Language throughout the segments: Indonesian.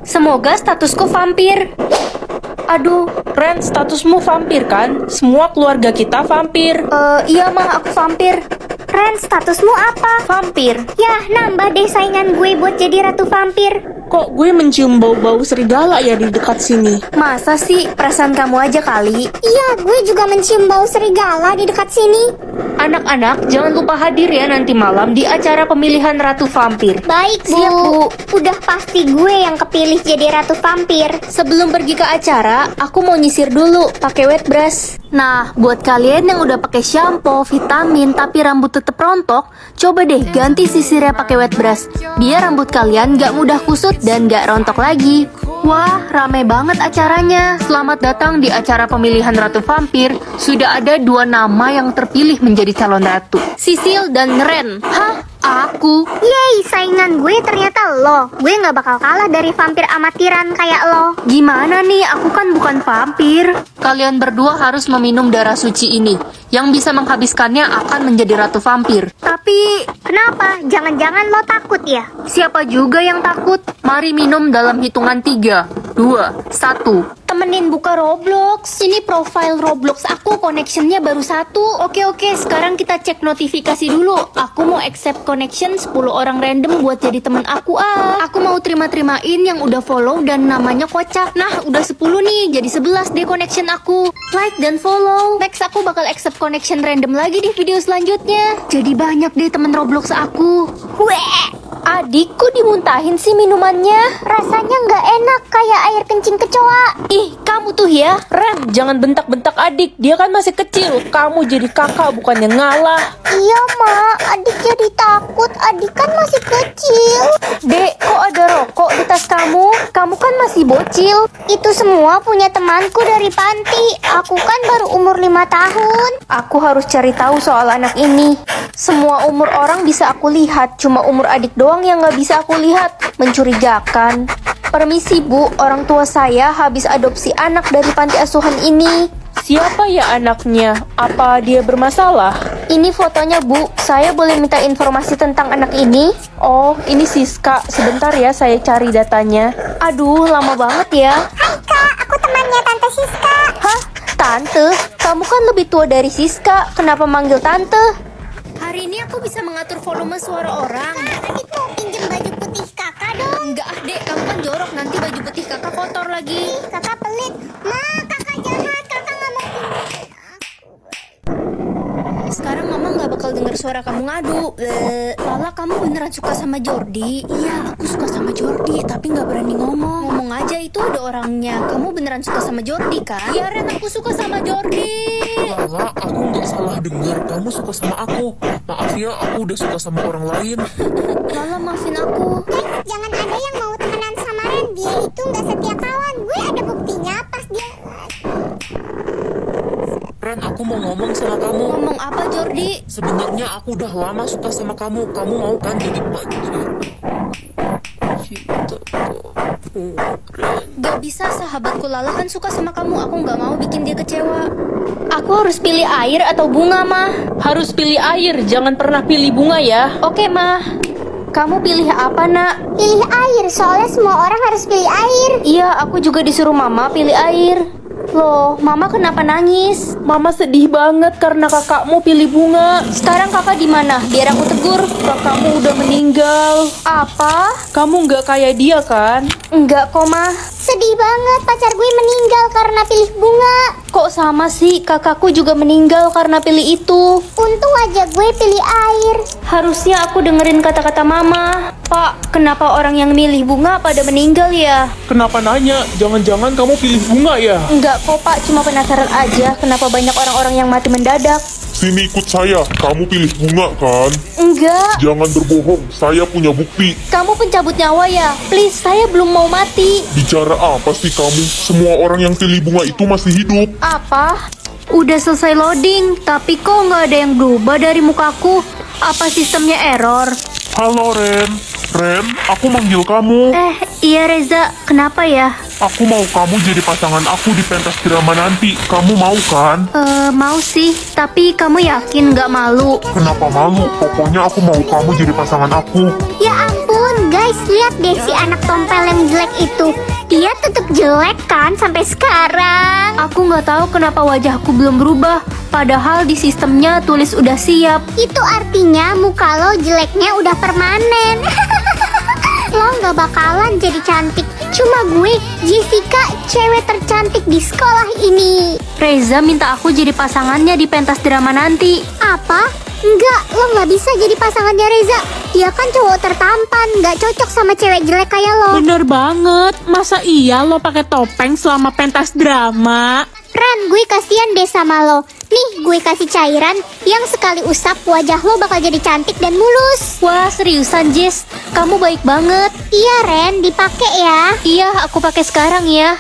Semoga statusku vampir. Aduh, Ren, statusmu vampir kan? Semua keluarga kita vampir. iya mah aku vampir. Ren, statusmu apa? Vampir. Yah, nambah deh saingan gue buat jadi ratu vampir. Kok gue mencium bau-bau serigala ya di dekat sini? Masa sih? Perasaan kamu aja kali. Iya, gue juga mencium bau serigala di dekat sini. Anak-anak, jangan lupa hadir ya nanti malam di acara pemilihan Ratu Vampir. Baik, Bu. Siap, Bu. Udah pasti gue yang kepilih jadi ratu vampir. Sebelum pergi ke acara, aku mau nyisir dulu pakai wet brush. Nah, buat kalian yang udah pakai shampoo, vitamin, tapi rambut tetep rontok, coba deh ganti sisirnya pakai wet brush. Biar rambut kalian gak mudah kusut dan gak rontok lagi. Wah, rame banget acaranya. Selamat datang di acara pemilihan Ratu Vampir. Sudah ada 2 nama yang terpilih menjadi calon ratu, Sisil dan Ren. Hah? Aku? Yeay, saingan gue ternyata lo. Gue gak bakal kalah dari vampir amatiran kayak lo. Gimana nih? Aku kan bukan vampir. Kalian berdua harus meminum darah suci ini. Yang bisa menghabiskannya akan menjadi ratu vampir. Tapi, kenapa? Jangan-jangan lo takut ya? Siapa juga yang takut? Mari minum dalam hitungan 3, 2, 1. Temenin buka Roblox. Ini profile Roblox aku, connectionnya baru 1. Oke, sekarang kita cek notifikasi dulu. Aku mau accept connection 10 orang random buat jadi temen aku. Aku mau terima-terimain yang udah follow dan namanya kocak. Nah, udah 10 nih, jadi 11 deh connection aku. Like dan follow. Next aku bakal accept connection random lagi di video selanjutnya. Jadi banyak deh temen Roblox aku. Weh, Adikku dimuntahin sih minumannya. rasanya nggak enak kayak air kencing kecoa. Ih, kamu tuh ya. Ren, jangan bentak-bentak adik. Dia kan masih kecil. Kamu jadi kakak bukannya ngalah. Iya, Ma. Adik jadi takut. Adik kan masih kecil. Dek, kok ada rokok di tas kamu? Kamu kan masih bocil. Itu semua punya temanku dari panti. Aku kan baru umur 5 tahun. Aku harus cari tahu soal anak ini. Semua umur orang bisa aku lihat, cuma umur adik doang yang nggak bisa aku lihat. Mencurigakan. Permisi Bu, orang tua saya habis adopsi anak dari panti asuhan ini. Siapa ya anaknya? Apa dia bermasalah? Ini fotonya Bu, saya boleh minta informasi tentang anak ini? Oh, ini Siska. Sebentar ya, saya cari datanya. Aduh, lama banget ya. Hai Kak, aku temannya Tante Siska. Hah? Tante? Kamu kan lebih tua dari Siska, kenapa manggil Tante? Hari ini aku bisa mengatur volume suara orang. Adik mau pinjem baju putih kakak dong. Enggak ah dek, kamu kan jorok, nanti baju putih kakak kotor lagi. Kakak pelit. Ma, kakak jahat. Kakak nggak mau pinjem. Sekarang mama nggak bakal denger suara kamu ngadu. Lala, kamu beneran suka sama Jordi? Iya, aku suka sama Jordi, tapi nggak berani ngomong. Ngomong aja, itu ada orangnya. Kamu beneran suka sama Jordi kan? Iya Ren, aku suka sama Jordi. Lala, aku nggak salah dengar. Kamu suka sama aku. Maaf ya, aku udah suka sama orang lain. Lala, maafin aku. Guys, jangan ada yang mau temenan sama Ren. Dia itu nggak setia kawan. Gue ada buktinya pas dia. Ren, aku mau ngomong sama kamu. Ngomong apa Jordi? Sebenarnya aku udah lama suka sama kamu. Kamu mau kan jadi pacar? Gak bisa, sahabatku Lala kan suka sama kamu. Aku nggak mau bikin dia kecewa. Aku harus pilih air atau bunga, Mah? Harus pilih air, jangan pernah pilih bunga ya. Oke, Mah. Kamu pilih apa, Nak? Pilih air, soalnya semua orang harus pilih air. Iya, aku juga disuruh Mama pilih air. Loh, Mama kenapa nangis? Mama sedih banget karena kakakmu pilih bunga. Sekarang kakak di mana? Biar aku tegur. Kakakmu udah meninggal. Apa? Kamu nggak kayak dia kan? Enggak kok, Mah. Sedih banget, pacar gue meninggal karena pilih bunga. Kok sama sih? Kakakku juga meninggal karena pilih itu. Untung aja gue pilih air. Harusnya aku dengerin kata-kata Mama. Pak, kenapa orang yang milih bunga pada meninggal ya? Kenapa nanya? Jangan-jangan kamu pilih bunga ya? Enggak kok, Pak. Cuma penasaran aja kenapa banyak orang-orang yang mati mendadak. Sini ikut saya, kamu pilih bunga kan? Enggak. Jangan berbohong, saya punya bukti. Kamu pencabut nyawa ya? Please, saya belum mau mati. Bicara apa sih kamu? Semua orang yang pilih bunga itu masih hidup. Apa? Udah selesai loading, tapi kok nggak ada yang berubah dari mukaku? Apa sistemnya error? Halo Ren, Ren, aku manggil kamu. Iya Reza, kenapa ya? Aku mau kamu jadi pasangan aku di pentas drama nanti. Kamu mau kan? Mau sih, tapi kamu yakin nggak malu? Kenapa malu? Pokoknya aku mau kamu jadi pasangan aku. Ya ampun, guys. Guys, lihat deh si anak tompel yang jelek itu. Dia tetap jelek kan sampai sekarang. Aku nggak tahu kenapa wajahku belum berubah. Padahal di sistemnya tulis udah siap. Itu artinya muka lo jeleknya udah permanen. Lo nggak bakalan jadi cantik. Cuma gue, Jessica, cewek tercantik di sekolah ini. Reza minta aku jadi pasangannya di pentas drama nanti. Apa? Enggak, lo nggak bisa jadi pasangannya Reza. Dia kan cowok tertampan, nggak cocok sama cewek jelek kayak lo. Bener banget. Masa iya lo pakai topeng selama pentas drama? Ran, gue kasihan deh sama lo. Nih, gue kasih cairan yang sekali usap wajah lo bakal jadi cantik dan mulus. Wah, seriusan Jess? Kamu baik banget. Iya Ren, dipakai ya. Iya, aku pakai sekarang ya.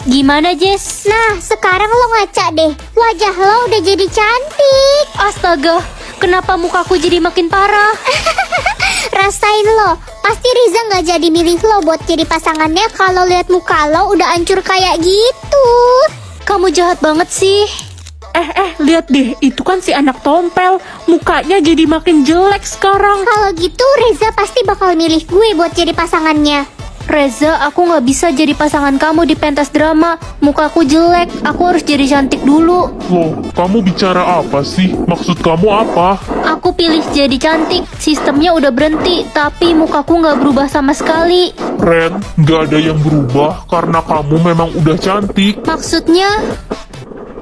Gimana Jess? Nah, sekarang lo ngaca deh. Wajah lo udah jadi cantik. Astaga, kenapa mukaku jadi makin parah? Rasain lo. Pasti Riza nggak jadi milih lo buat jadi pasangannya kalau lihat muka lo udah hancur kayak gitu. Kamu jahat banget sih. Lihat deh, itu kan si anak tompel. Mukanya jadi makin jelek sekarang. Kalau gitu Reza pasti bakal milih gue buat jadi pasangannya. Reza, aku nggak bisa jadi pasangan kamu di pentas drama. Mukaku jelek, aku harus jadi cantik dulu. Loh, kamu bicara apa sih? Maksud kamu apa? Aku pilih jadi cantik, sistemnya udah berhenti, tapi mukaku nggak berubah sama sekali. Ren, gak ada yang berubah karena kamu memang udah cantik. Maksudnya?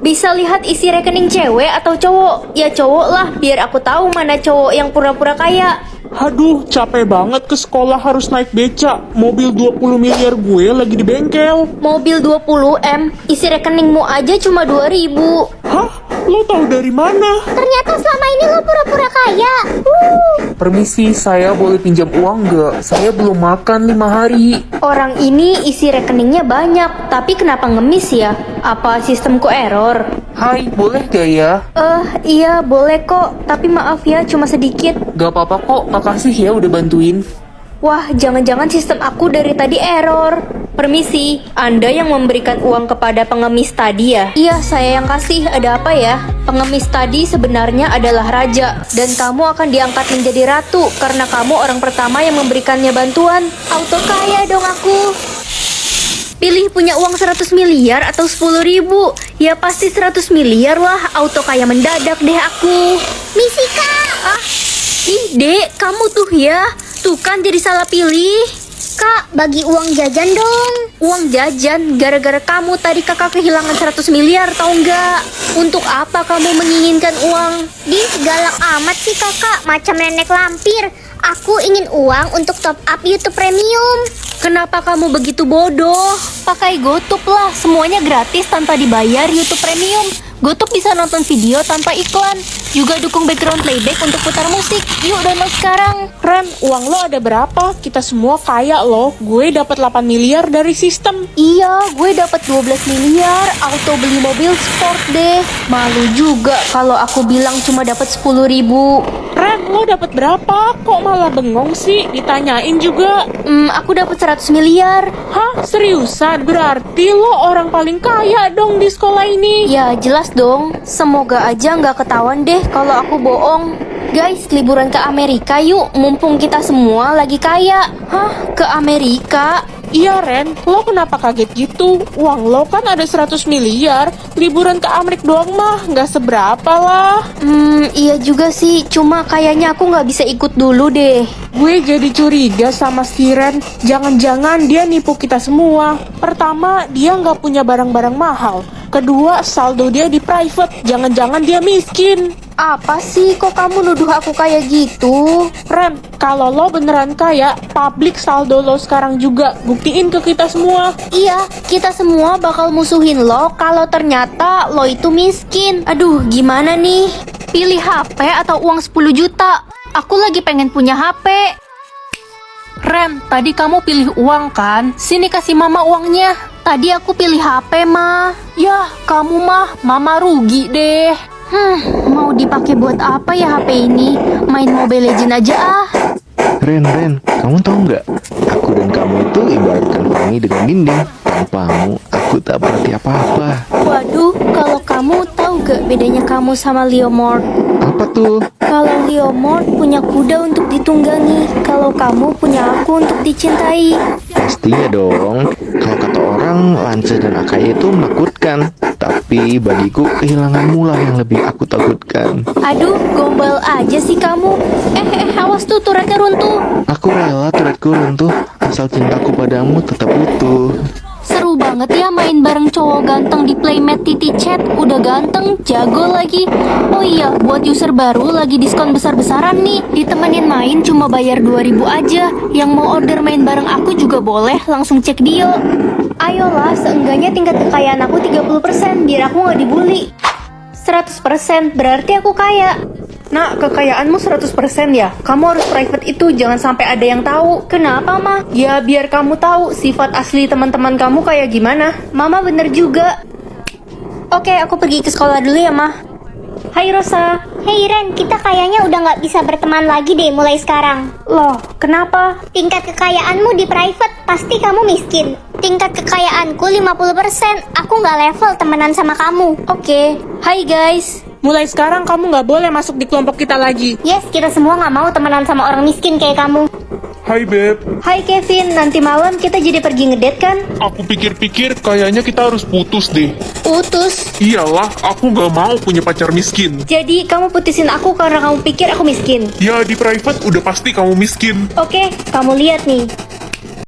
Bisa lihat isi rekening cewek atau cowok? Ya cowok lah, biar aku tahu mana cowok yang pura-pura kaya. Aduh, capek banget ke sekolah harus naik beca. Mobil 20 miliar gue lagi di bengkel. Mobil 20M, isi rekeningmu aja cuma 2.000. Hah? Lo tahu dari mana? Ternyata selama ini lo pura-pura kaya. Permisi, saya boleh pinjam uang nggak? Saya belum makan 5 hari. Orang ini isi rekeningnya banyak, tapi kenapa ngemis ya? Apa sistemku error? Hai, boleh gak ya? Iya boleh kok, tapi maaf ya cuma sedikit. Gak apa-apa kok, makasih ya udah bantuin. Wah, jangan-jangan sistem aku dari tadi error. Permisi, Anda yang memberikan uang kepada pengemis tadi ya? Iya, saya yang kasih. Ada apa ya? Pengemis tadi sebenarnya adalah raja, dan kamu akan diangkat menjadi ratu karena kamu orang pertama yang memberikannya bantuan. Auto kaya dong aku. Pilih punya uang 100 miliar atau 10.000. Ya pasti 100 miliar lah, auto kaya mendadak deh aku. Misika. Ih, Dek, kamu tuh ya. Tuh kan jadi salah pilih. Kak, bagi uang jajan dong. Uang jajan, gara-gara kamu tadi kakak kehilangan 100 miliar, tau nggak? Untuk apa kamu menginginkan uang? Di galak amat sih kakak, macam nenek lampir. Aku ingin uang untuk top up YouTube Premium. Kenapa kamu begitu bodoh? Pakai GoTube lah, semuanya gratis tanpa dibayar YouTube Premium. GoTube bisa nonton video tanpa iklan. Juga dukung background playback untuk putar musik. Yuk download sekarang. Ren, uang lo ada berapa? Kita semua kaya loh. Gue dapat 8 miliar dari sistem. Iya, gue dapat 12 miliar. Auto beli mobil sport deh. Malu juga kalau aku bilang cuma dapat 10.000. Ren, lo dapat berapa? Kok malah bengong sih? Ditanyain juga. Aku dapat 100 miliar. Hah? Seriusan? Berarti lo orang paling kaya dong di sekolah ini. Ya jelas dong. Semoga aja nggak ketahuan deh kalau aku bohong. Guys, liburan ke Amerika yuk. Mumpung kita semua lagi kaya. Hah? Ke Amerika? Iya Ren, lo kenapa kaget gitu? Uang lo kan ada 100 miliar. Liburan ke Amerika doang mah nggak seberapa lah. Iya juga sih. Cuma kayaknya aku nggak bisa ikut dulu deh. Gue jadi curiga sama si Ren. Jangan-jangan dia nipu kita semua. Pertama, dia nggak punya barang-barang mahal. Kedua, saldo dia di private. Jangan-jangan dia miskin. Apa sih? Kok kamu nuduh aku kayak gitu? Ren, kalau lo beneran kaya, publik saldo lo sekarang juga. Buktiin ke kita semua. Iya, kita semua bakal musuhin lo kalau ternyata lo itu miskin. Aduh, gimana nih? Pilih HP atau uang 10 juta? Aku lagi pengen punya HP. Ren, tadi kamu pilih uang kan? Sini kasih mama uangnya. Tadi aku pilih HP, Ma. Yah, kamu mah, mama rugi deh. Mau dipakai buat apa ya HP ini? Main Mobile Legends aja ah. Ren, kamu tahu nggak? Aku dan kamu itu ibaratkan pelangi dengan dinding. Tanpamu, aku tak berarti apa-apa. Waduh, kalau kamu tahu gak bedanya kamu sama Leomord? Apa tuh? Kalau Leomord punya kuda untuk ditunggangi, kalau kamu punya aku untuk dicintai. Pastinya dong. Kalau kata orang, Lance dan Akai itu menakutkan. Tapi bagiku kehilanganmu lah yang lebih aku takutkan. Aduh, gombal aja sih kamu. Awas tuh turretnya runtuh. Aku rela turretku runtuh, asal cintaku padamu tetap utuh. Seru banget ya main bareng cowok ganteng di Playmat Titi Chat. Udah ganteng, jago lagi. Oh iya, buat user baru lagi diskon besar-besaran nih. Ditemenin main cuma bayar 2.000 aja. Yang mau order main bareng aku juga boleh, langsung cek Dio. Ayolah, seenggaknya tingkat kekayaan aku 30% biar aku nggak dibully. 100% berarti aku kaya. Nak, kekayaanmu 100% ya? Kamu harus private itu, jangan sampai ada yang tahu. Kenapa, Ma? Ya, biar kamu tahu sifat asli teman-teman kamu kayak gimana. Mama bener juga. Oke, aku pergi ke sekolah dulu ya, Ma. Hai Rosa. Hei Ren, kita kayaknya udah nggak bisa berteman lagi deh mulai sekarang. Loh, kenapa? Tingkat kekayaanmu di private, pasti kamu miskin. Tingkat kekayaanku 50%, aku nggak level temenan sama kamu. Oke. Hai guys. Mulai sekarang kamu nggak boleh masuk di kelompok kita lagi. Yes, kita semua nggak mau temenan sama orang miskin kayak kamu. Hai Beb, Hai Kevin, nanti malam kita jadi pergi ngedate kan? aku pikir-pikir kayaknya kita harus putus deh. Putus. Iyalah, aku nggak mau punya pacar miskin. Jadi kamu putusin aku karena kamu pikir aku miskin. Ya di private udah pasti kamu miskin. Oke, kamu lihat nih.